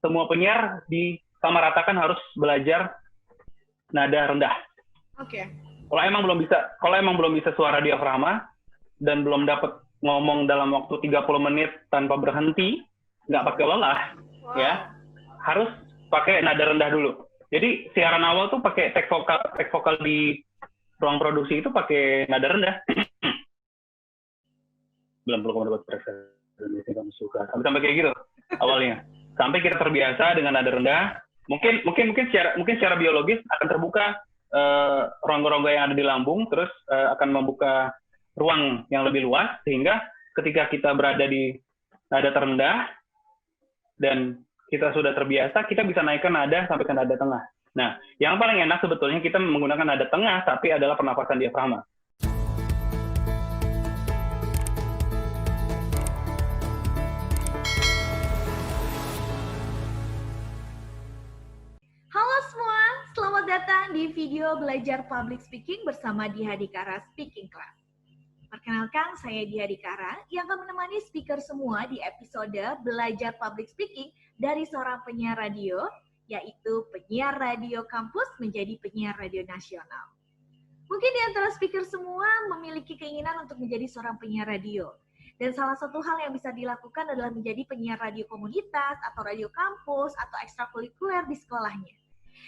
semua penyiar disamaratakan harus belajar nada rendah. Oke. Kalau emang belum bisa suara diafragma dan belum dapat ngomong dalam waktu 30 menit tanpa berhenti, nggak pakai lelah, ya, harus pakai nada rendah dulu. Jadi siaran awal tuh pakai tag vokal di ruang produksi itu pakai nada rendah. 90,2% kamu suka. Sampai kayak gitu awalnya. Sampai kita terbiasa dengan nada rendah. Mungkin secara biologis akan terbuka rongga-rongga yang ada di lambung, terus akan membuka ruang yang lebih luas, sehingga ketika kita berada di nada terendah dan kita sudah terbiasa, kita bisa naikkan nada sampai ke nada tengah. Nah, yang paling enak sebetulnya kita menggunakan nada tengah, tapi adalah pernapasan diafragma. Halo semua, selamat datang di video belajar public speaking bersama Diah Dikara Speaking Class. Perkenalkan, saya Diah Dikara yang akan menemani speaker semua di episode belajar public speaking dari seorang penyiar radio, yaitu penyiar radio kampus menjadi penyiar radio nasional. Mungkin di antara speaker semua memiliki keinginan untuk menjadi seorang penyiar radio. Dan salah satu hal yang bisa dilakukan adalah menjadi penyiar radio komunitas atau radio kampus atau ekstrakurikuler di sekolahnya.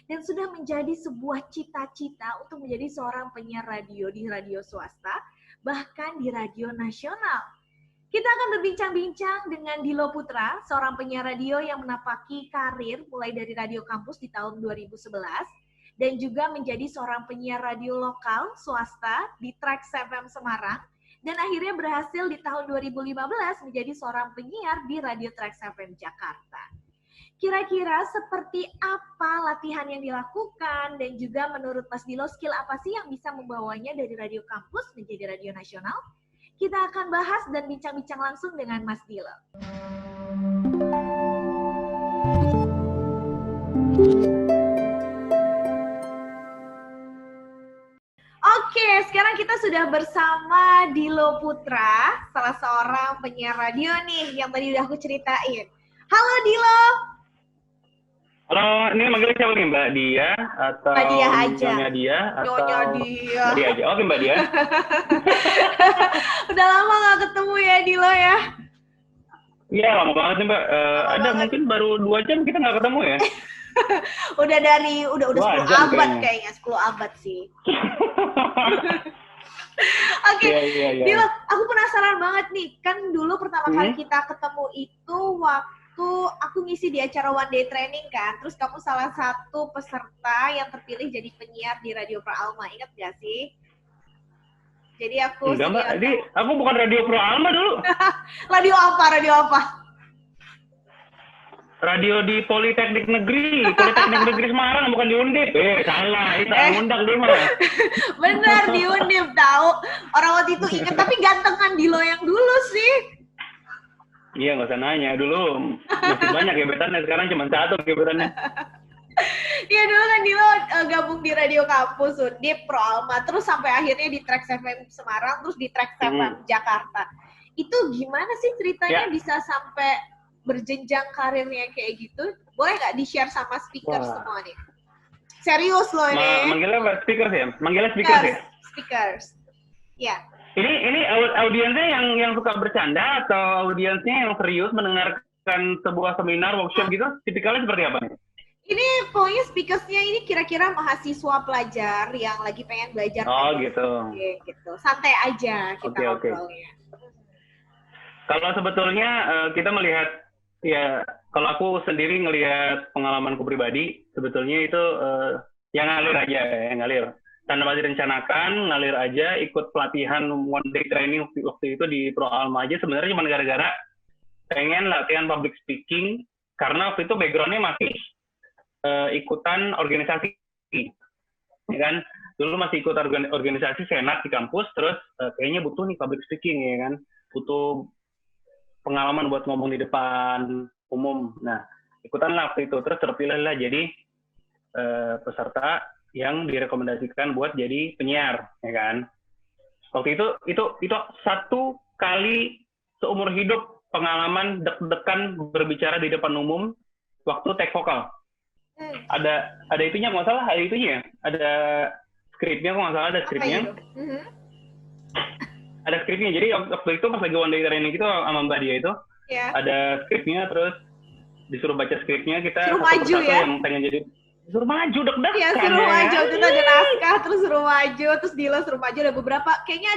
Dan sudah menjadi sebuah cita-cita untuk menjadi seorang penyiar radio di radio swasta, bahkan di radio nasional. Kita akan berbincang-bincang dengan Dilo Putra, seorang penyiar radio yang menapaki karir mulai dari radio kampus di tahun 2011, dan juga menjadi seorang penyiar radio lokal swasta di Trax FM Semarang, dan akhirnya berhasil di tahun 2015 menjadi seorang penyiar di Radio Trax FM Jakarta. Kira-kira seperti apa latihan yang dilakukan dan juga menurut Mas Dilo skill apa sih yang bisa membawanya dari radio kampus menjadi radio nasional? Kita akan bahas dan bincang-bincang langsung dengan Mas Dilo. Oke, sekarang kita sudah bersama Dilo Putra, salah seorang penyiar radio nih yang tadi udah aku ceritain. Halo Dilo. Halo, ini manggilnya siapa nih, Mbak Dia atau Mbak Dia aja. Nyonya Dia atau Nyonya Dia. Mbak Dia aja. Oke, Mbak Dia. Udah lama gak ketemu ya Dilo ya? Iya, lama banget nih, Mbak. Ada banget. mungkin baru 2 jam kita nggak ketemu ya. udah 10 abad kayaknya, 10 abad sih. Oke, Iya. Dilo, aku penasaran banget nih. Kan dulu pertama kali kita ketemu itu waktu aku ngisi di acara One Day Training kan. Terus kamu salah satu peserta yang terpilih jadi penyiar di Radio Pro Alma. Ingat gak sih? Jadi aku... Enggak, Mbak. Jadi aku bukan Radio Pro Alma dulu. Radio apa? Radio di Politeknik Negeri Semarang, bukan di Undip. Salah, itu ngundang dia mah. Bener, di Undip, tahu. Orang waktu itu ingat, tapi gantengan Dilo yang dulu sih. Iya, nggak usah nanya. Dulu masih banyak gebetannya, sekarang cuma 1 gebetannya. Iya, dulu kan Dilo gabung di Radio Kampus Undip, Pro Alma, terus sampai akhirnya di Trax FM Semarang, terus di Trax FM Jakarta. Itu gimana sih ceritanya bisa sampai berjenjang karirnya kayak gitu? Boleh nggak di-share sama speaker semua nih? Serius loh ini. Manggilnya apa? Speakers ya? Manggilnya speakers ya? Speakers. Ya. Ini audiensnya yang suka bercanda atau audiensnya yang serius mendengarkan sebuah seminar, workshop gitu? Tipikalnya seperti apa nih? Ini pokoknya speakersnya ini kira-kira mahasiswa pelajar yang lagi pengen belajar. Oh gitu. Gitu. Santai aja kita ngobrolnya. Kalau sebetulnya kita melihat, ya kalau aku sendiri ngelihat pengalamanku pribadi, sebetulnya itu yang ngalir aja, yang ngalir. Tanpa direncanakan, ngalir aja, ikut pelatihan One Day Training waktu itu di Pro Alma aja, sebenarnya cuma gara-gara pengen latihan public speaking, karena waktu itu background-nya masih ikutan organisasi, ya kan? Dulu masih ikut organisasi senat di kampus, terus kayaknya butuh nih public speaking, ya kan? Butuh pengalaman buat ngomong di depan umum. Nah, ikutanlah waktu itu, terus terpilihlah jadi peserta yang direkomendasikan buat jadi penyiar, ya kan? Waktu itu 1 kali seumur hidup pengalaman deg-degan berbicara di depan umum waktu take vokal. Ada itunya nggak salah, ada itunya, ada skripnya kok nggak salah, ada skripnya. Ada skripnya, jadi waktu itu pas lagi one day training itu sama Mbak Dia itu, ada skripnya, terus disuruh baca skripnya, kita suruh satu maju persatu ya? yang pengen jadi, suruh maju, deg-degan ya. Suruh maju, itu ada naskah, terus suruh maju, terus Dilo suruh maju, ada beberapa, kayaknya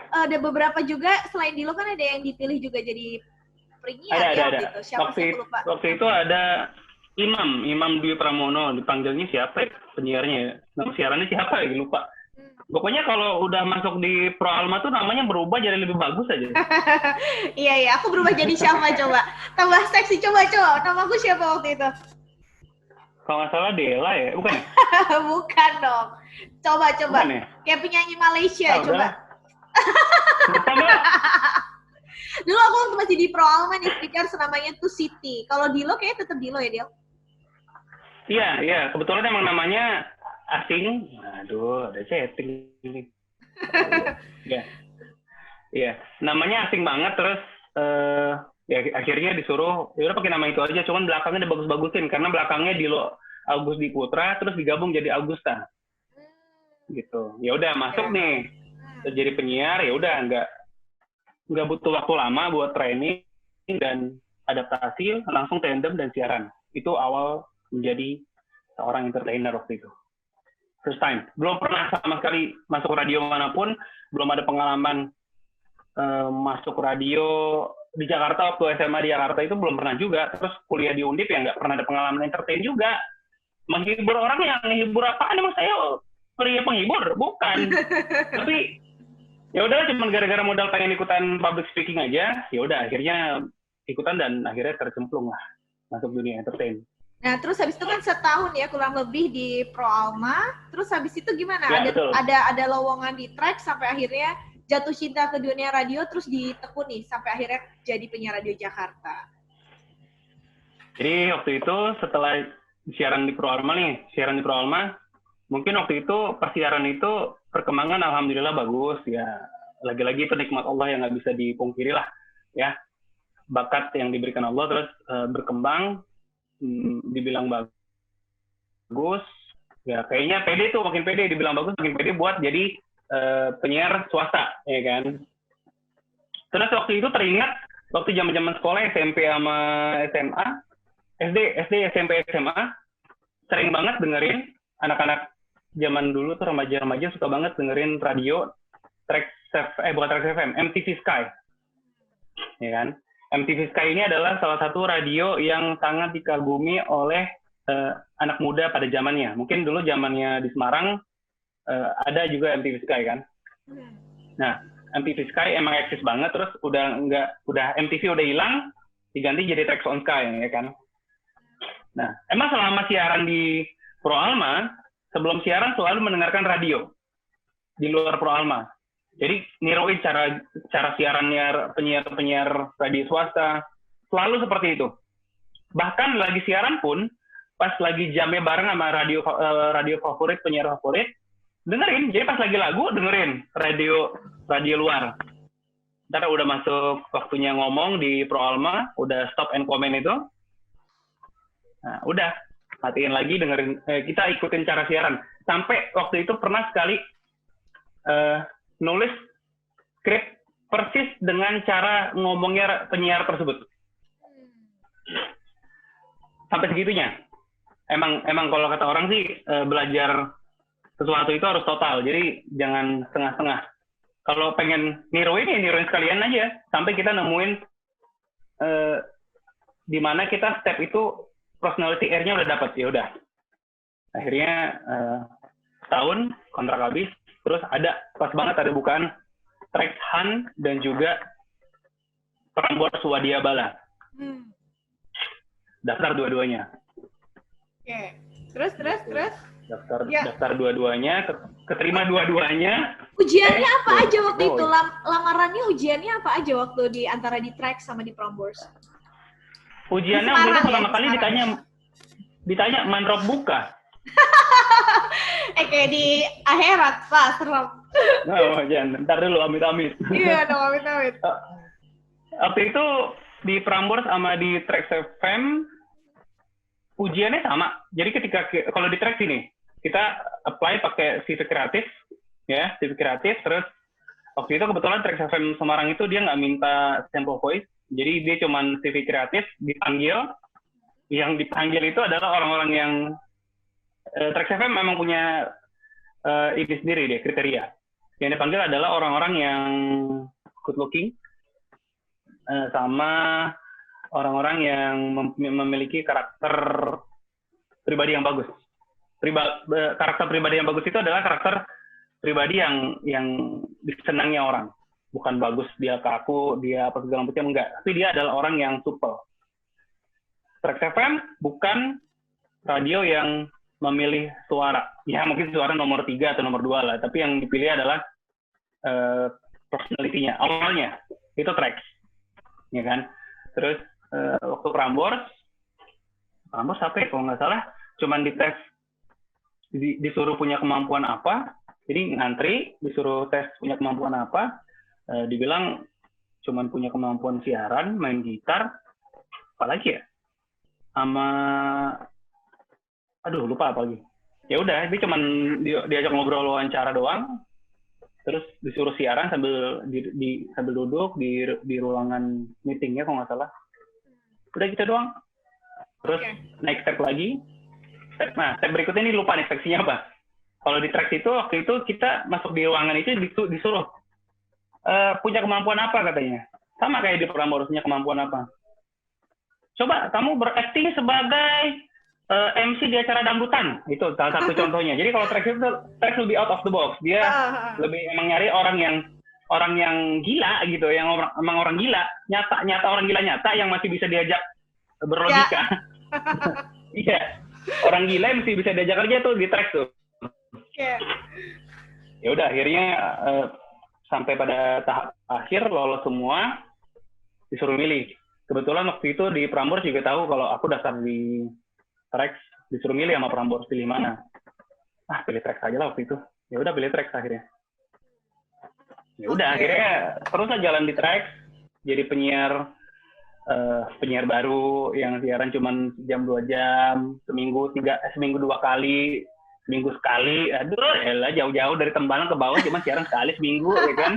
ada beberapa juga, selain Dilo kan ada yang dipilih juga jadi penyiar ya waktu itu. Siapa sih aku lupa. Waktu itu ada Imam Dwi Pramono, dipanggilnya siapa ya penyiarnya? Nama siarannya siapa ya? Lupa. Pokoknya kalau udah masuk di Pro Alma tuh namanya berubah jadi lebih bagus aja. Iya, aku berubah jadi siapa coba? Tambah seksi coba. Namaku siapa waktu itu? Kalau nggak salah Dela ya, bukan ya? Bukan dong. Coba. Bukan ya? Kayak penyanyi Malaysia, coba. Udah. Dulu aku waktu masih di Pro Alma nih, speaker namanya tuh Siti. Kalau Dilo kayaknya tetap Dilo ya, Dil? Iya. Kebetulan emang namanya asing. Aduh, ada chatting ini. Iya. Namanya asing banget, terus ya akhirnya disuruh, ya udah pakai nama itu aja, cuman belakangnya dibagus-bagusin, karena belakangnya Dilo Agus Diputra, terus digabung jadi Augusta. Gitu. Ya udah masuk nih. Jadi penyiar, ya udah nggak butuh waktu lama buat training dan adaptasi, langsung tandem dan siaran. Itu awal menjadi seorang entertainer waktu itu. First time. Belum pernah sama sekali masuk radio manapun, belum ada pengalaman masuk radio di Jakarta, waktu SMA di Jakarta itu belum pernah juga. Terus kuliah di Undip ya nggak pernah ada pengalaman entertain juga. Menghibur orang yang menghibur apaan? Emang saya pria penghibur? Bukan. Tapi ya udah cuma gara-gara modal pengen ikutan public speaking aja, ya udah akhirnya ikutan dan akhirnya tercemplung lah masuk dunia entertain. Nah, terus habis itu kan setahun ya kurang lebih di Pro Alma, terus habis itu gimana? Ya, ada lowongan di track sampai akhirnya jatuh cinta ke dunia radio, terus ditekuni sampai akhirnya jadi penyiar radio Jakarta. Jadi waktu itu setelah siaran di Pro Alma, mungkin waktu itu persiaran itu perkembangan alhamdulillah bagus ya. Lagi-lagi itu nikmat Allah yang nggak bisa dipungkiri lah ya. Bakat yang diberikan Allah terus berkembang, dibilang bagus. Ya kayaknya pede tuh, makin pede, dibilang bagus makin pede buat jadi penyiar swasta ya kan. Terus waktu itu teringat waktu zaman-zaman sekolah SMP sama SMA, SD, SMP, SMA, sering banget dengerin anak-anak zaman dulu tuh remaja-remaja suka banget dengerin radio bukan Trax FM, MTV Sky. Ya kan? MTV Sky ini adalah salah satu radio yang sangat dikagumi oleh anak muda pada zamannya. Mungkin dulu zamannya di Semarang ada juga MTV Sky kan. Nah, MTV Sky emang eksis banget, terus udah MTV udah hilang, diganti jadi Trax on Sky ya kan. Nah, emang selama siaran di Pro Alma, sebelum siaran selalu mendengarkan radio di luar Pro Alma. Jadi niruin cara siarannya penyiar radio swasta, selalu seperti itu. Bahkan lagi siaran pun, pas lagi jamnya bareng sama radio favorit, penyiar favorit, dengerin. Jadi pas lagi lagu dengerin radio luar. Ntar udah masuk waktunya ngomong di Pro Alma, udah stop and comment itu. Nah, udah matiin lagi dengerin, kita ikutin cara siaran. Sampai waktu itu pernah sekali nulis skrip persis dengan cara ngomongnya penyiar tersebut. Sampai segitunya. Emang kalau kata orang sih belajar sesuatu itu harus total. Jadi jangan setengah-setengah. Kalau pengen niruin ya niruin sekalian aja. Sampai kita nemuin di mana kita step itu personality air-nya udah dapat, ya udah. Akhirnya setahun kontrak habis, terus pas banget ada bukaan Trax Han dan juga Prambors Swadia Bala. Daftar dua-duanya. Oke. Terus? Daftar dua-duanya, keterima dua-duanya. Ujiannya apa aja waktu itu? Lamarannya ujiannya apa aja waktu di antara di Trax sama di Prambors? Ujiannya waktu itu pertama kali ditanya mantrop buka. Kayak di akhirat, Pak, serem. Oh, jangan. Ntar dulu, amit-amit. Iya, dong, amit-amit. Waktu itu di Prambors sama di Trax FM, ujiannya sama. Jadi ketika kalau di track ini kita apply pakai CV kreatif, ya CV kreatif. Terus waktu itu kebetulan Trax FM Semarang itu dia nggak minta sample voice, jadi dia cuman CV kreatif dipanggil. Yang dipanggil itu adalah orang-orang yang Trax FM memang punya ini sendiri deh kriteria. Yang dipanggil adalah orang-orang yang good looking, sama orang-orang yang memiliki karakter pribadi yang bagus. Karakter pribadi yang bagus itu adalah karakter pribadi yang disenangi orang. Bukan bagus dia kaku, dia apa segala macam, enggak. Tapi dia adalah orang yang supel. Trax FM bukan radio yang memilih suara. Ya mungkin suara nomor 3 atau nomor 2 lah. Tapi yang dipilih adalah personality-nya. Awalnya itu Trax. Ya kan? Terus waktu Prambors apa ya kalau nggak salah, cuman dites, disuruh punya kemampuan apa, jadi ngantri, disuruh tes punya kemampuan apa, dibilang cuman punya kemampuan siaran, main gitar, apalagi ya, sama, aduh lupa apa lagi. Ya udah, dia cuman diajak ngobrol wawancara doang, terus disuruh siaran sambil sambil duduk di ruangan meetingnya kalau nggak salah. Udah gitu doang. Terus naik step lagi. Nah, step berikutnya ini lupa nih seksinya apa. Kalau di Trax itu waktu itu kita masuk di ruangan itu disuruh punya kemampuan apa katanya. Sama kayak di Prambors, punya kemampuan apa. Coba kamu berakting sebagai MC di acara dangdutan. Itu salah satu contohnya. Jadi kalau Trax itu Trax lebih out of the box. Dia lebih emang nyari orang yang gila gitu, yang emang orang gila, nyata orang gila nyata yang masih bisa diajak berlogika. Iya. Orang gila yang masih bisa diajak kerja tuh di Trax tuh. Ya udah akhirnya sampai pada tahap akhir lolos semua, disuruh milih. Kebetulan waktu itu di Prambors juga tahu kalau aku daftar di Trax, disuruh milih sama Prambors pilih mana. Pilih Trax aja lah waktu itu. Ya udah pilih Trax akhirnya. Ya udah akhirnya terus aja jalan di Trax, jadi penyiar baru yang siaran cuma jam 2 jam, seminggu 2 kali, seminggu sekali. Aduh, elah jauh-jauh dari Tembalang ke bawah cuma siaran sekali seminggu ya kan.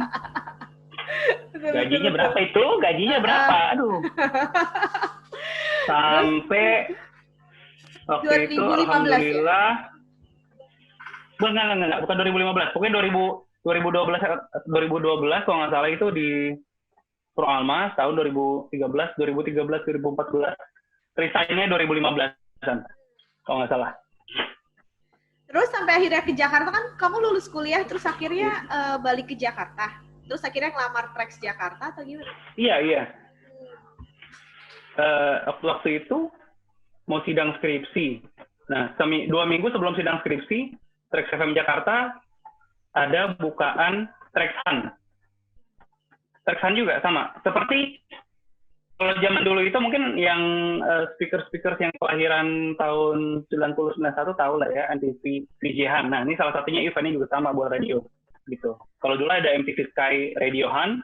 Gajinya berapa itu? Gajinya berapa? Aduh. Sampai waktu 2015 itu alhamdulillah. Ya? Bukan 2015. Pokoknya 2012 kalau nggak salah itu di Pro Alma tahun 2013, 2014. Resignnya 2015-an kalau nggak salah. Terus sampai akhirnya ke Jakarta kan, kamu lulus kuliah terus akhirnya balik ke Jakarta. Terus akhirnya ngelamar Trax Jakarta atau gimana? Iya. Waktu itu mau sidang skripsi. Nah, 2 minggu sebelum sidang skripsi, Trax FM Jakarta ada bukaan Trax Han. Trax Han juga sama. Seperti kalau zaman dulu itu mungkin yang speaker-speaker yang kelahiran tahun 90-91 tahu lah ya, MTV VJ Han. Nah, ini salah satunya eventnya juga sama buat radio. Gitu. Kalau dulu ada MTV Sky Radio Han,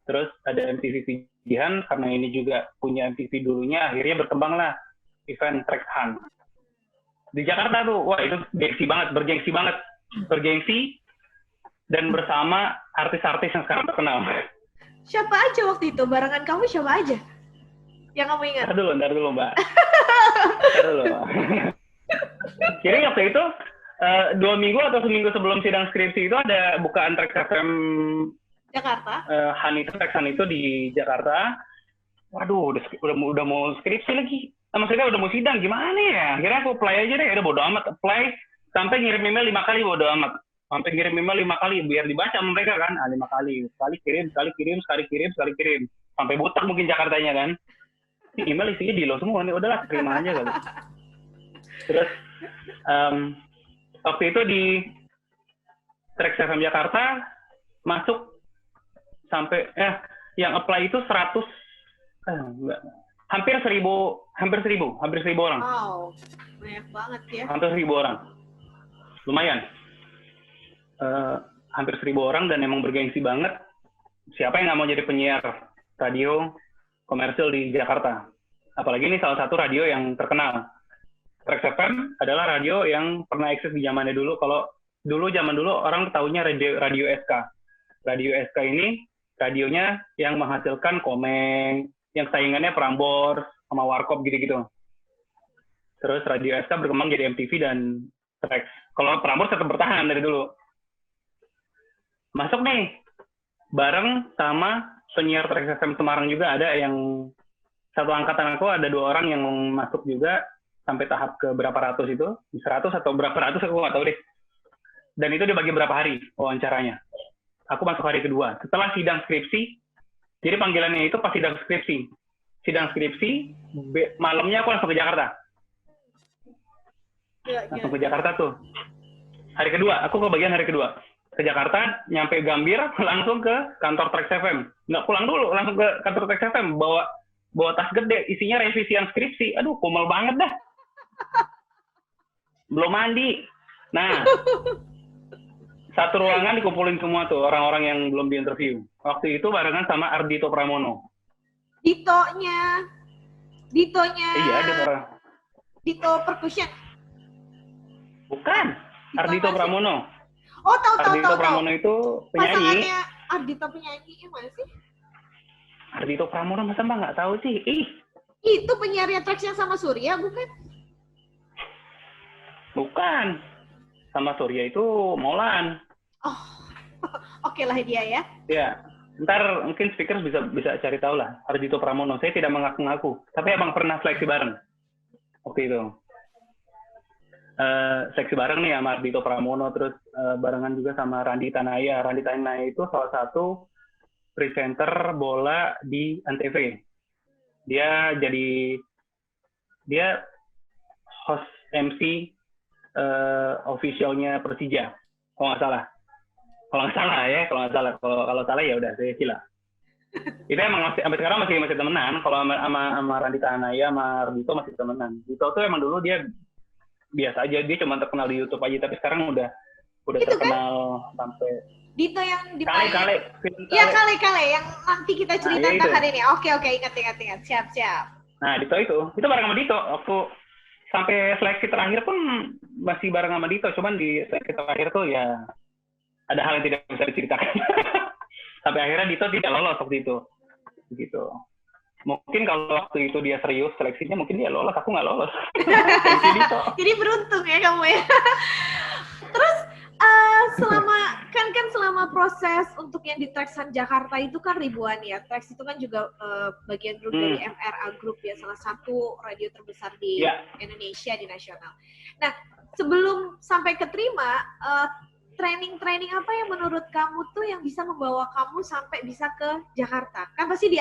terus ada MTV VJ Han, karena ini juga punya MTV dulunya, akhirnya berkembanglah event Trax Han. Di Jakarta tuh, wah itu bergengsi banget, dan bersama artis-artis yang sekarang terkenal. Siapa aja waktu itu? Barengan kamu siapa aja? Yang kamu ingat? Ntar dulu Mbak. Jadi waktu itu 2 minggu atau seminggu sebelum sidang skripsi itu ada bukaan Trax FM Jakarta. Trax Han itu di Jakarta. Waduh, udah mau skripsi lagi. Maksudnya udah mau sidang, gimana ya? Akhirnya aku apply aja deh, udah bodo amat. Apply, sampai ngirim email 5 kali, bodo amat. Sampai ngirim email 5 kali, biar dibaca sama mereka kan. 5 kali. Sekali kirim. Sampai butak mungkin Jakartanya kan. Ini email isinya di lo semua nih, udahlah terima aja kali. Terus, waktu itu di Trax FM Jakarta, masuk sampai, yang apply itu 100, hampir 1000 orang. Wow, banyak banget ya. Hampir 1000 orang. Lumayan. Hampir 1000 orang dan emang bergengsi banget. Siapa yang nggak mau jadi penyiar radio komersil di Jakarta? Apalagi ini salah satu radio yang terkenal. Trax FM adalah radio yang pernah eksis di zamannya dulu. Kalau zaman dulu orang tahunya radio SK. Radio SK ini radionya yang menghasilkan Komeng, yang saingannya Prambors sama Warkop gitu-gitu. Terus radio SK berkembang jadi MTV dan Trax. Kalau Prambors tetap bertahan dari dulu. Masuk nih, bareng sama penyiar Trax FM Semarang juga ada yang satu angkatan aku, ada 2 orang yang masuk juga sampai tahap ke berapa ratus itu, 100 atau berapa ratus aku nggak tahu deh. Dan itu dibagi berapa hari wawancaranya. Aku masuk hari kedua. Setelah sidang skripsi, jadi panggilannya itu pas sidang skripsi. Sidang skripsi, malamnya aku langsung ke Jakarta. Langsung ke Jakarta tuh. Hari kedua, aku kebagian hari kedua. Ke Jakarta, nyampe Gambir, langsung ke kantor Trax FM. Nggak pulang dulu, langsung ke kantor Trax FM. Bawa tas gede, isinya revisian skripsi. Aduh, kumal banget dah. Belum mandi. Nah, satu ruangan dikumpulin semua tuh, orang-orang yang belum diinterview. Waktu itu barengan sama Ardhito Pramono. Ditonya. Iya, ada orang. Dito Percussion. Bukan, Ardhito Pramono. Oh, tahu. Ardhito Pramono itu penyanyi. Pasangannya Ardhito penyanyi, mana sih? Ardhito Pramono masa mbak nggak tahu sih? Itu penyiarnya Trax yang sama Surya, bukan? Bukan. Sama Surya itu Molan. Oh, oke lah dia ya. Ya, ntar mungkin speaker bisa cari tahu lah. Ardhito Pramono. Saya tidak mengaku-ngaku, tapi abang pernah seleksi bareng waktu itu. Seleksi bareng nih sama Ardhito Pramono, terus barengan juga sama Randi Tanaya. Randi Tanaya itu salah satu presenter bola di Antv. Dia host MC officialnya Persija, kalau nggak salah. Kalau salah ya udah saya silah. Itu emang sampai sekarang masih temenan. Kalau sama Randi Tanaya sama Ardhito masih temenan. Dito tuh emang dulu dia biasa aja, dia cuma terkenal di YouTube aja, tapi sekarang udah itu terkenal kan? Sampai Dito yang di Kale. Iya, Kale yang nanti kita cerita tentang hari ini. Oke, ingat. Siap. Nah, Dito itu bareng sama Dito waktu sampai seleksi terakhir pun masih bareng sama Dito, cuman di seleksi terakhir tuh ya ada hal yang tidak bisa diceritakan. Sampai akhirnya Dito tidak lolos waktu itu. Begitu. Mungkin kalau waktu itu dia serius seleksinya, mungkin dia lolos, aku nggak lolos. Jadi beruntung ya kamu ya. Terus selama proses untuk yang di Traxan Jakarta itu kan ribuan ya. Trax itu kan juga bagian grup dari FRA Group ya, salah satu radio terbesar di Indonesia di nasional. Nah, sebelum sampai keterima, training apa yang menurut kamu tuh yang bisa membawa kamu sampai bisa ke Jakarta? Kan pasti di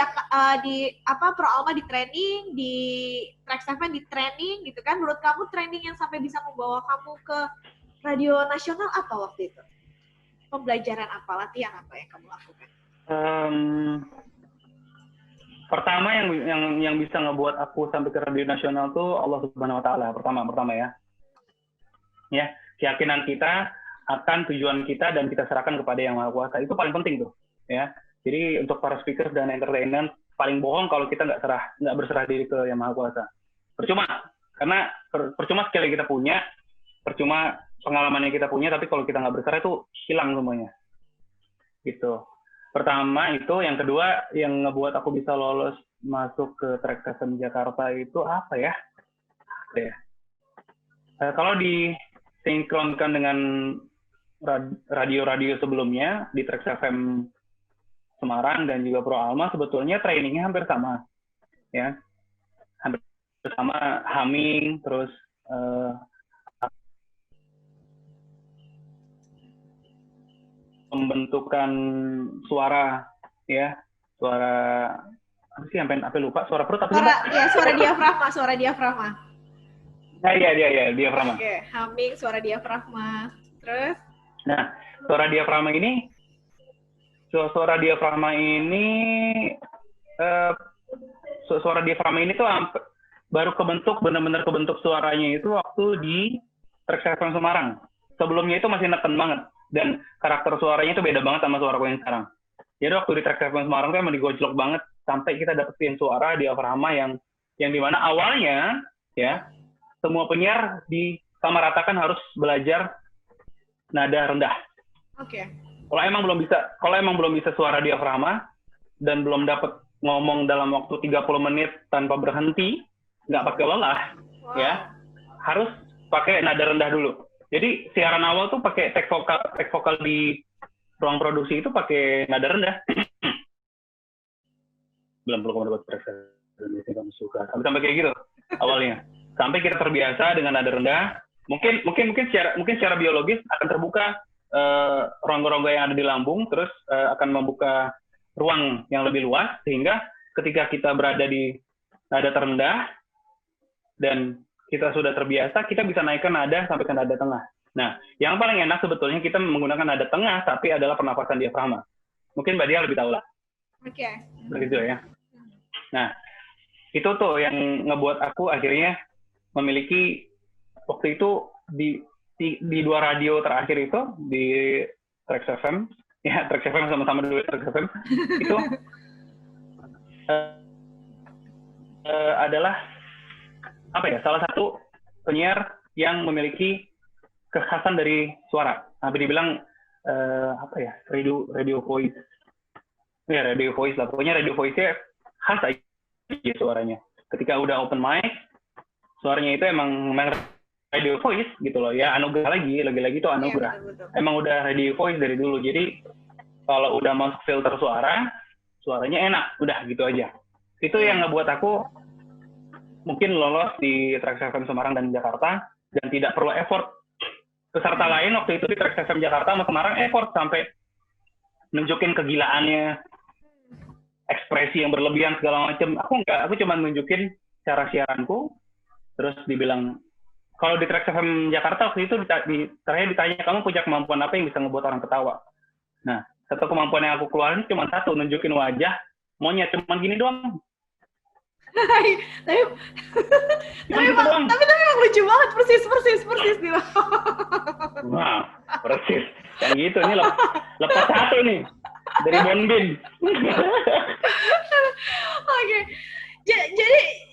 Pro Alma di training, di Trax FM di training gitu kan. Menurut kamu training yang sampai bisa membawa kamu ke radio nasional apa waktu itu? Pembelajaran apa, latihan apa yang kamu lakukan? Pertama yang bisa ngebuat aku sampai ke radio nasional tuh Allah Subhanahu Wa Taala. Pertama ya. Ya, keyakinan kita akan tujuan kita dan kita serahkan kepada Yang Maha Kuasa. Itu paling penting tuh, ya. Jadi untuk para speaker dan entertainer paling bohong kalau kita nggak berserah diri ke Yang Maha Kuasa. Percuma, karena percuma skill yang kita punya, percuma pengalaman yang kita punya, tapi kalau kita nggak berserah itu hilang semuanya. Gitu. Pertama itu, yang kedua yang ngebuat aku bisa lolos masuk ke Trax FM Jakarta itu apa ya? Kalau disinkronkan dengan radio-radio sebelumnya di Trax FM Semarang dan juga Pro Alma, sebetulnya trainingnya hampir sama, ya, hampir sama, humming, terus pembentukan suara, ya, suara apa sih, sampai lupa, suara perut apa sih? Suara diafragma. Nah, iya, diafragma. Oke, humming, suara diafragma. Terus? Nah, suara diafragma ini tuh baru benar-benar kebentuk suaranya itu waktu di Trax FM Semarang. Sebelumnya itu masih neken banget. Dan karakter suaranya itu beda banget sama suara gue yang sekarang. Jadi waktu di Trax FM Semarang tuh emang digojlok banget sampai kita dapetin suara diafragma yang dimana awalnya ya semua penyiar disamaratakan harus belajar nada rendah. Oke. Kalau emang belum bisa suara diafragma dan belum dapat ngomong dalam waktu 30 menit tanpa berhenti, nggak pakai lelah, ya, harus pakai nada rendah dulu. Jadi siaran awal tuh pakai tag vokal di ruang produksi itu pakai nada rendah. 90,2% kamu suka. Sampai kayak gitu awalnya. Sampai kita terbiasa dengan nada rendah. Mungkin secara biologis akan terbuka rongga-rongga yang ada di lambung, terus akan membuka ruang yang lebih luas, sehingga ketika kita berada di nada terendah dan kita sudah terbiasa, kita bisa naikkan nada sampai ke nada tengah. Nah, yang paling enak sebetulnya kita menggunakan nada tengah, tapi adalah pernapasan diafragma. Mungkin Mbak Dia lebih tahu lah. Oke. Begitu ya. Nah, itu tuh yang ngebuat aku akhirnya memiliki, waktu itu di 2 radio terakhir itu, di Trax FM, ya Trax FM sama-sama dulu Trax FM, itu adalah apa ya, salah satu penyiar yang memiliki kekhasan dari suara. Nah, dibilang apa ya, radio voice. Ya, radio voice lah. Pokoknya radio voice-nya khas aja suaranya. Ketika udah open mic, suaranya itu emang radio voice gitu loh. Ya, anugerah lagi-lagi itu anugerah. Iya, betul. Emang udah radio voice dari dulu. Jadi kalau udah masuk filter suaranya enak. Udah gitu aja. Itu yang ngebuat aku mungkin lolos di Trax FM Semarang dan Jakarta dan tidak perlu effort. Peserta lain waktu itu di Trax FM Jakarta sama Semarang effort sampai nunjukin kegilaannya, ekspresi yang berlebihan segala macam. Aku enggak, aku cuma nunjukin cara siaranku, terus dibilang, kalau di Trax FM Jakarta waktu itu terakhir ditanya, kamu punya kemampuan apa yang bisa ngebuat orang ketawa? Nah, satu kemampuan yang aku keluarin cuma satu, nunjukin wajah monyet, cuma gini doang. tapi emang lucu banget, persis nih. Nah, persis. Yang gitu, ini lepas satu nih dari Bonbin. Oke.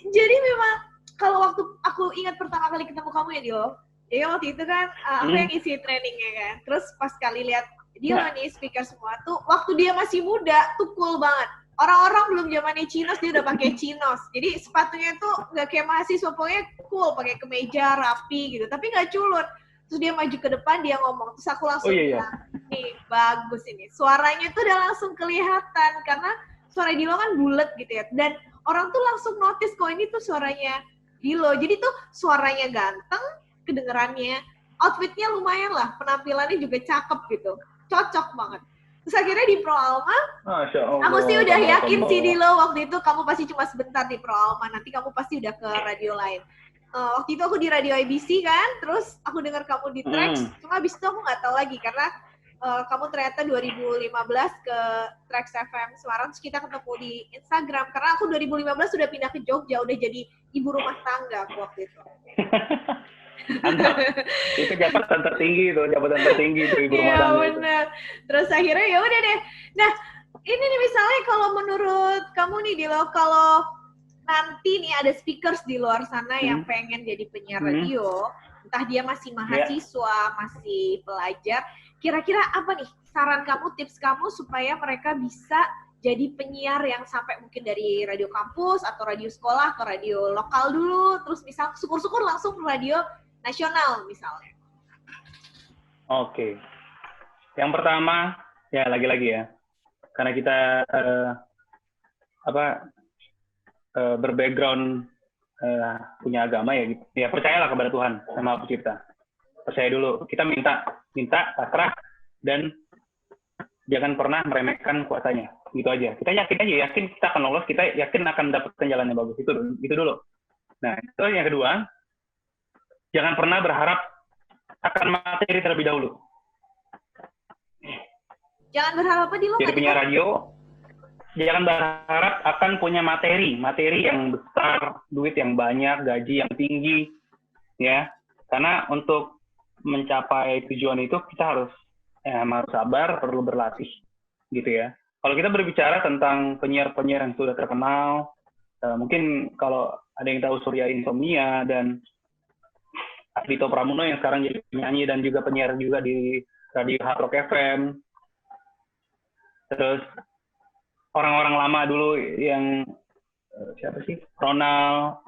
Jadi memang kalau waktu aku ingat pertama kali ketemu kamu ya, Dio. Ya waktu itu kan aku yang isi trainingnya kan. Terus pas kali lihat Dio nih speaker semua tuh, waktu dia masih muda tuh cool banget. Orang-orang belum zamannya chinos, dia udah pakai chinos. Jadi sepatunya tuh nggak kayak mahasiswa, pokoknya cool, pakai kemeja rapi gitu, tapi nggak culun. Terus dia maju ke depan, dia ngomong, terus aku langsung bilang, nih bagus ini, suaranya tuh udah langsung kelihatan karena suara Dilo kan bulat gitu ya, dan orang tuh langsung notice kok ini tuh suaranya Dilo. Jadi tuh suaranya ganteng, kedengerannya, outfitnya lumayan lah, penampilannya juga cakep gitu, cocok banget. Terus akhirnya di Pro Alma, aku sih udah yakin sih Dilo waktu itu kamu pasti cuma sebentar di Pro Alma, nanti kamu pasti udah ke radio lain. Waktu itu aku di radio IBC kan, terus aku dengar kamu di Trax, cuma abis itu aku nggak tahu lagi karena kamu ternyata 2015 ke Trax FM Semarang, terus kita ketemu di Instagram, karena aku 2015 sudah pindah ke Jogja, udah jadi ibu rumah tangga aku waktu itu. Itu jabatan tertinggi itu ibu rumah tangga. Iya benar. Terus akhirnya ya udah deh. Nah, ini nih misalnya kalau menurut kamu nih Dilo, kalau nanti nih ada speakers di luar sana yang pengen jadi penyiar radio, entah dia masih mahasiswa, masih pelajar, kira-kira apa nih saran kamu, tips kamu supaya mereka bisa jadi penyiar yang sampai mungkin dari radio kampus atau radio sekolah atau radio lokal dulu, terus misal syukur-syukur langsung ke radio nasional misalnya. Oke. Yang pertama, ya lagi-lagi ya, karena kita berbackground punya agama ya, gitu. Ya percayalah kepada Tuhan sama Pencipta. Percaya dulu. Kita minta pasrah dan jangan pernah meremehkan kuasanya. Gitu aja. Kita yakin kita akan lolos, kita yakin akan mendapatkan jalan yang bagus. Itu dulu. Nah, itu yang kedua. Jangan pernah berharap akan materi terlebih dahulu. Jangan berharap apa di lo? Jadi penyiar radio, jangan berharap akan punya materi yang besar, duit yang banyak, gaji yang tinggi, ya. Karena untuk mencapai tujuan itu kita harus sabar, perlu berlatih, gitu ya. Kalau kita berbicara tentang penyiar-penyiar yang sudah terkenal, mungkin kalau ada yang tahu Surya Insomnia dan Ardhito Pramono yang sekarang jadi penyanyi dan juga penyiar juga di radio Hard Rock FM. Terus orang-orang lama dulu yang siapa sih? Ronald,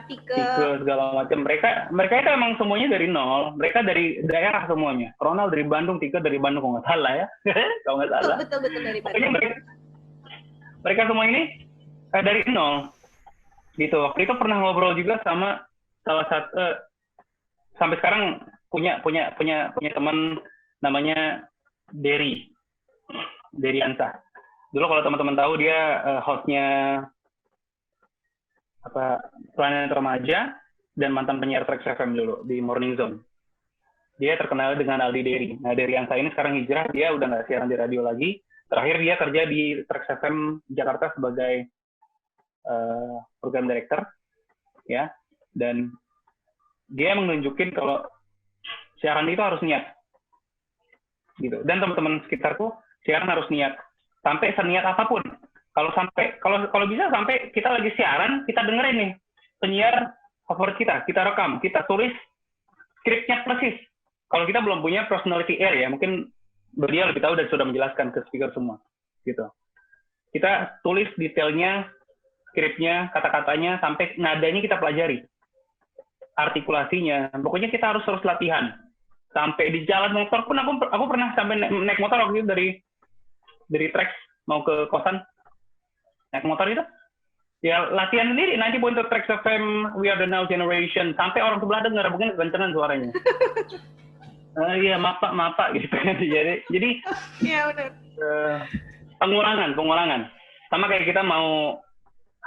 Tike segala macam. Mereka itu emang semuanya dari nol. Mereka dari daerah semuanya. Ronald dari Bandung, Tike dari Bandung kalau nggak salah ya. Kalau nggak salah. Betul dari Bandung. Pokoknya mereka semua ini dari nol. Gitu. Waktu itu pernah ngobrol juga sama salah satu sampai sekarang punya teman namanya Dery Ansah. Dulu kalau teman-teman tahu dia hostnya Planet Remaja dan mantan penyiar Trax FM dulu di Morning Zone. Dia terkenal dengan Aldi Dery. Nah, Dery Ansah ini sekarang hijrah, dia udah nggak siaran di radio lagi. Terakhir dia kerja di Trax FM Jakarta sebagai program director, ya. Dan dia menunjukin kalau siaran itu harus niat, gitu. Dan teman-teman sekitarku siaran harus niat, sampai seniat apapun. Kalau bisa sampai kita lagi siaran, kita dengerin nih penyiar favorit kita rekam, kita tulis skripnya persis. Kalau kita belum punya personality air ya, mungkin dia lebih tahu dan sudah menjelaskan ke speaker semua, gitu. Kita tulis detailnya, skripnya, kata-katanya, sampai nadanya kita pelajari, artikulasinya. Pokoknya kita harus terus latihan. Sampai di jalan motor pun aku pernah sampai naik motor waktu itu dari Trax mau ke kosan. Naik motor itu, ya latihan sendiri, nanti untuk Trax FM, We Are The Now Generation, sampai orang sebelah dengar, mungkin kekencenan suaranya. Iya, mapa gitu kan. Jadi ya, benar. Pengulangan. Sama kayak kita mau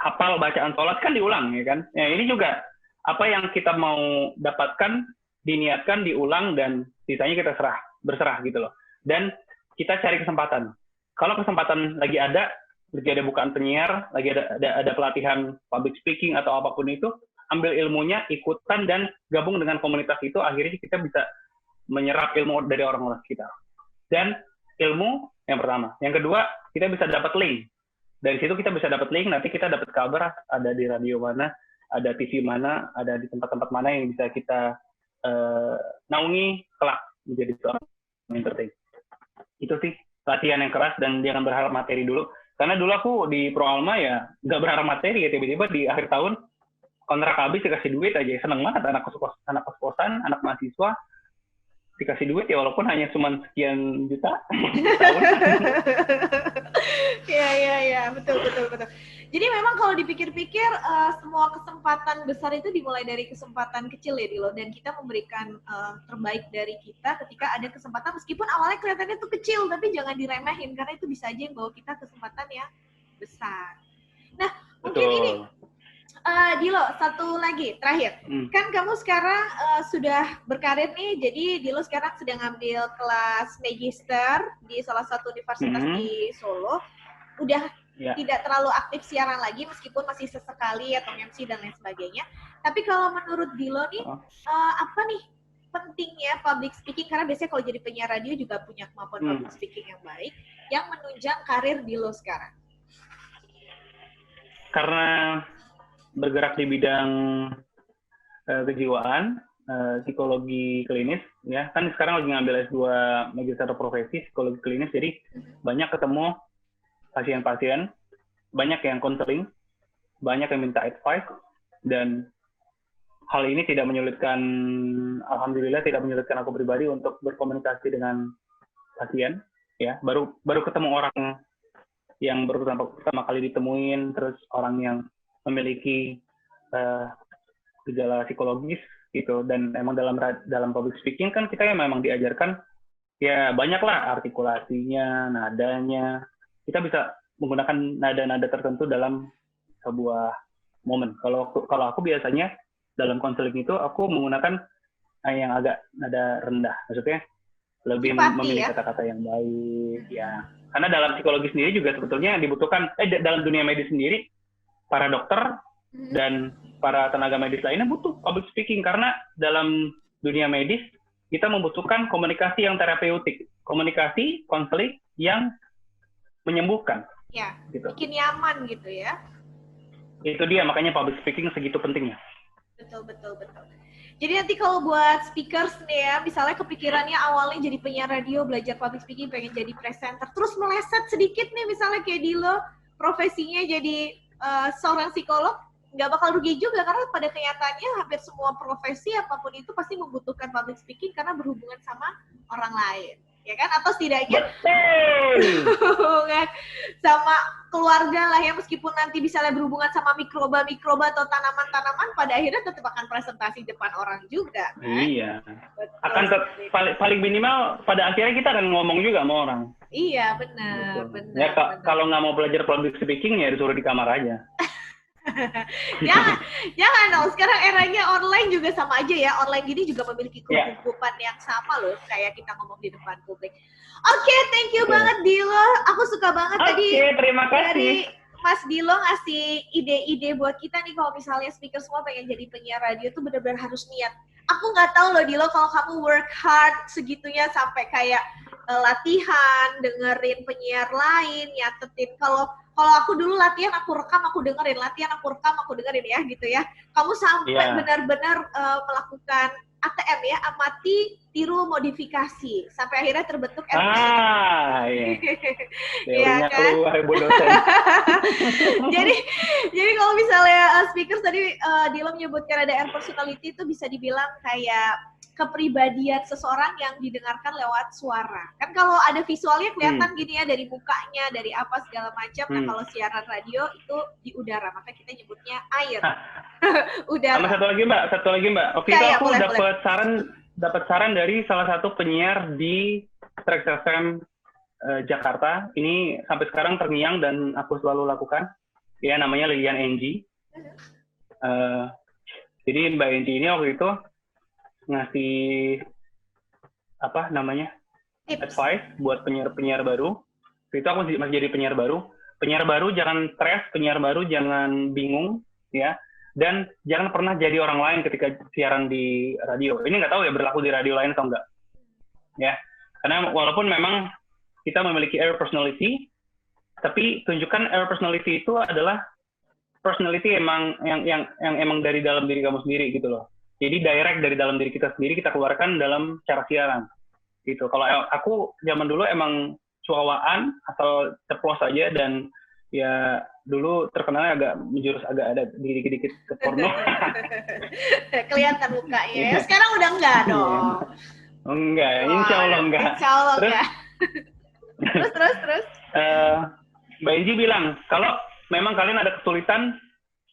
hafal bacaan sholat kan diulang, ya kan? Ya, ini juga apa yang kita mau dapatkan, diniatkan, diulang, dan sisanya kita berserah gitu loh. Dan kita cari kesempatan. Kalau kesempatan lagi ada bukaan penyiar, lagi ada pelatihan public speaking atau apapun itu, ambil ilmunya, ikutan, dan gabung dengan komunitas itu, akhirnya kita bisa menyerap ilmu dari orang-orang sekitar. Dan ilmu yang pertama. Yang kedua, kita bisa dapat link. Dari situ kita bisa dapat link, nanti kita dapat kabar ada di radio mana, ada TV mana, ada di tempat-tempat mana yang bisa kita naungi kelak menjadi seorang entertain. Itu sih latihan yang keras, dan jangan berharap materi dulu. Karena dulu aku di Pro Alma ya nggak berharap materi ya, tiba-tiba di akhir tahun kontrak habis dikasih duit aja, seneng banget. Anak kos-kosan, anak mahasiswa dikasih duit ya, walaupun hanya cuma sekian juta. Ya, betul. Jadi memang kalau dipikir-pikir semua kesempatan besar itu dimulai dari kesempatan kecil ya, Dilo, dan kita memberikan terbaik dari kita ketika ada kesempatan, meskipun awalnya kelihatannya itu kecil, tapi jangan diremehin karena itu bisa aja yang bawa kita kesempatan yang besar. Nah, mungkin ini Dilo, satu lagi terakhir. Kan kamu sekarang sudah berkarir nih, jadi Dilo sekarang sedang ambil kelas magister di salah satu universitas di Solo. Udah tidak terlalu aktif siaran lagi, meskipun masih sesekali atau MC dan lain sebagainya. Tapi kalau menurut Dilo nih, apa nih pentingnya public speaking? Karena biasanya kalau jadi penyiar radio juga punya kemampuan public speaking yang baik, yang menunjang karir Dilo sekarang. Karena bergerak di bidang kejiwaan, psikologi klinis, ya kan sekarang lagi ngambil S2 magister profesi psikologi klinis, jadi banyak ketemu pasien-pasien, banyak yang konseling, banyak yang minta advice, dan hal ini tidak menyulitkan, alhamdulillah tidak menyulitkan aku pribadi untuk berkomunikasi dengan pasien, ya baru ketemu orang yang baru pertama kali ditemuin, terus orang yang memiliki gejala psikologis gitu, dan emang dalam public speaking kan kita yang memang diajarkan ya banyaklah artikulasinya, nadanya, kita bisa menggunakan nada-nada tertentu dalam sebuah momen. Kalau aku biasanya dalam konseling itu aku menggunakan yang agak nada rendah, maksudnya lebih memilih kata-kata yang baik, ya. Karena dalam psikologi sendiri juga sebetulnya dibutuhkan, dalam dunia medis sendiri, para dokter dan para tenaga medis lainnya butuh public speaking, karena dalam dunia medis kita membutuhkan komunikasi yang terapeutik, komunikasi konseling yang menyembuhkan. Ya, gitu. Bikin nyaman gitu ya. Itu dia, makanya public speaking segitu pentingnya. Betul. Jadi nanti kalau buat speakers nih ya, misalnya kepikirannya awalnya jadi penyiar radio, belajar public speaking, pengen jadi presenter, terus meleset sedikit nih misalnya kayak Dilo, profesinya jadi seorang psikolog, nggak bakal rugi juga karena pada kenyataannya hampir semua profesi apapun itu pasti membutuhkan public speaking karena berhubungan sama orang lain. Ya kan, atau setidaknya hubungan sama keluarga lah ya, meskipun nanti misalnya berhubungan sama mikroba-mikroba atau tanaman-tanaman, pada akhirnya tetap akan presentasi depan orang juga kan? Iya. Akan paling minimal pada akhirnya kita akan ngomong juga sama orang. Iya, benar. Ya, kalau nggak mau belajar public speaking ya disuruh di kamar aja. Jangan dong, sekarang eranya online juga sama aja ya, online gini juga memiliki kehidupan yang sama loh, kayak kita ngomong di depan publik. Oke, thank you banget Dilo, aku suka banget tadi terima kasih. Dari Mas Dilo ngasih ide-ide buat kita nih kalau misalnya speaker semua pengen jadi penyiar radio tuh benar-benar harus niat. Aku nggak tahu loh Dilo kalau kamu work hard segitunya sampai kayak latihan, dengerin penyiar lain, nyatetin. Kalau aku dulu latihan, aku rekam, aku dengerin. Latihan, aku rekam, aku dengerin ya, gitu ya. Kamu sampai benar-benar melakukan ATM ya, amati, tiru, modifikasi. Sampai akhirnya terbentuk iya. Teorinya keluar, Bu dosen. jadi kalau misalnya speakers tadi Dilo menyebutkan ada air personality, itu bisa dibilang kayak kepribadian seseorang yang didengarkan lewat suara. Kan kalau ada visualnya kelihatan gini ya, dari mukanya, dari apa segala macam. Nah, kalau siaran radio itu di udara, maka kita nyebutnya air. Udara. Sama satu lagi Mbak. Waktu itu aku dapat saran dari salah satu penyiar di Trax FM Jakarta. Ini sampai sekarang terngiang dan aku selalu lakukan. Ya, namanya Lilian Enji. Jadi Mbak Enji ini waktu itu ngasih advice buat penyiar baru. Itu aku masih jadi penyiar baru. Penyiar baru jangan stres, penyiar baru jangan bingung, ya. Dan jangan pernah jadi orang lain ketika siaran di radio. Ini nggak tahu ya berlaku di radio lain atau enggak, ya. Karena walaupun memang kita memiliki air personality, tapi tunjukkan air personality itu adalah personality emang yang emang dari dalam diri kamu sendiri gitu loh. Jadi direct dari dalam diri kita sendiri kita keluarkan dalam cara siaran. Gitu. Kalau aku zaman dulu emang cuawaan asal ceplos aja dan ya dulu terkenalnya agak menjurus agak ada dikit-dikit ke porno. Kelihatan mukanya. Ya. Sekarang udah enggak dong. Enggak, insya Allah enggak. Insya Allah enggak. Terus. Mbak Inji bilang kalau memang kalian ada kesulitan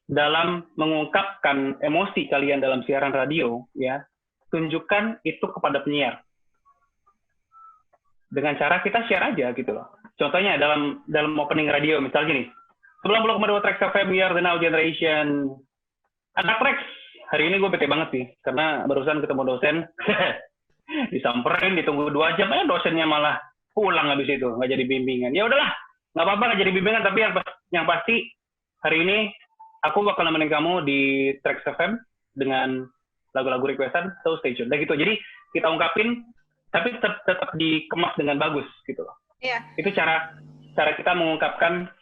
dalam mengungkapkan emosi kalian dalam siaran radio, ya, tunjukkan itu kepada penyiar. Dengan cara kita share aja gitu loh. Contohnya dalam opening radio, misalnya gini, 90,2 Trax FM, we are the now generation. Anak Trax, hari ini gue bete banget sih, karena barusan ketemu dosen, disamperin, ditunggu 2 jam, dosennya malah pulang habis itu, nggak jadi bimbingan. Ya udahlah, nggak apa-apa nggak jadi bimbingan, tapi yang pasti hari ini aku bakal nemenin kamu di Trax FM dengan lagu-lagu requestan, so stay tune. Gitu. Jadi kita ungkapin, tapi tetap dikemas dengan bagus gitu loh. Iya. Itu cara kita mengungkapkan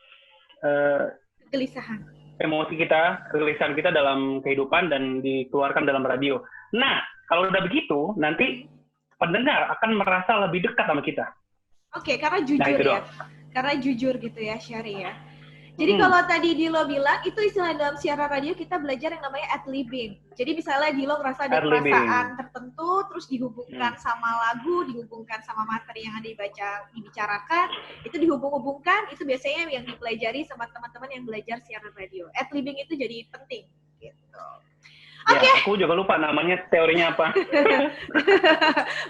kegelisahan, emosi kita, kegelisahan kita dalam kehidupan dan dikeluarkan dalam radio. Nah, kalau udah begitu, nanti pendengar akan merasa lebih dekat sama kita. Oke, karena jujur ya. Karena jujur gitu ya, Syari ya. Jadi kalau tadi Dilo bilang, itu istilah dalam siaran radio kita belajar yang namanya ad-libbing. Jadi misalnya Dilo ngerasa ada perasaan tertentu, terus dihubungkan sama lagu, dihubungkan sama materi yang ada dibicarakan, itu dihubung-hubungkan, itu biasanya yang dipelajari sama teman-teman yang belajar siaran radio. Ad-libbing itu jadi penting. Gitu. Ya, aku juga lupa namanya, teorinya apa.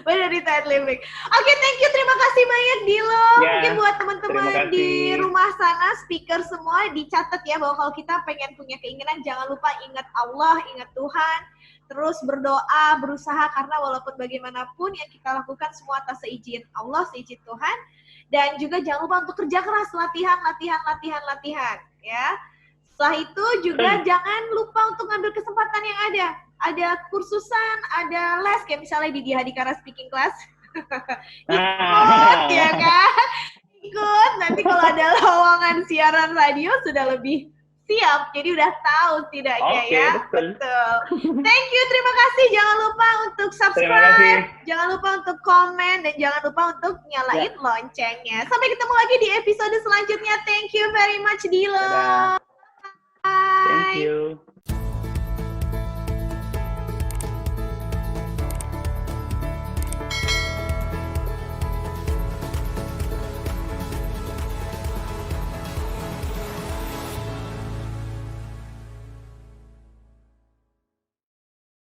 Benar, itu ad-libbing. Oke, thank you. Terima kasih banyak, Dilo. Ya, mungkin buat teman-teman di rumah sana, speaker semua, dicatat ya bahwa kalau kita pengen punya keinginan, jangan lupa ingat Allah, ingat Tuhan, terus berdoa, berusaha, karena walaupun bagaimanapun yang kita lakukan semua atas seizin Allah, seizin Tuhan, dan juga jangan lupa untuk kerja keras, latihan, ya. Setelah itu juga jangan lupa untuk ngambil kesempatan yang ada. Ada kursusan, ada les, kayak misalnya di Dihadikara Speaking Class. Ikut, ya kan? Ikut, nanti kalau ada lowongan siaran radio sudah lebih Siap, jadi udah tahu setidaknya ya. Betul. Thank you, terima kasih. Jangan lupa untuk subscribe, jangan lupa untuk komen, dan jangan lupa untuk nyalain loncengnya. Sampai ketemu lagi di episode selanjutnya. Thank you very much, Dilo. Dadah. Bye. Thank you.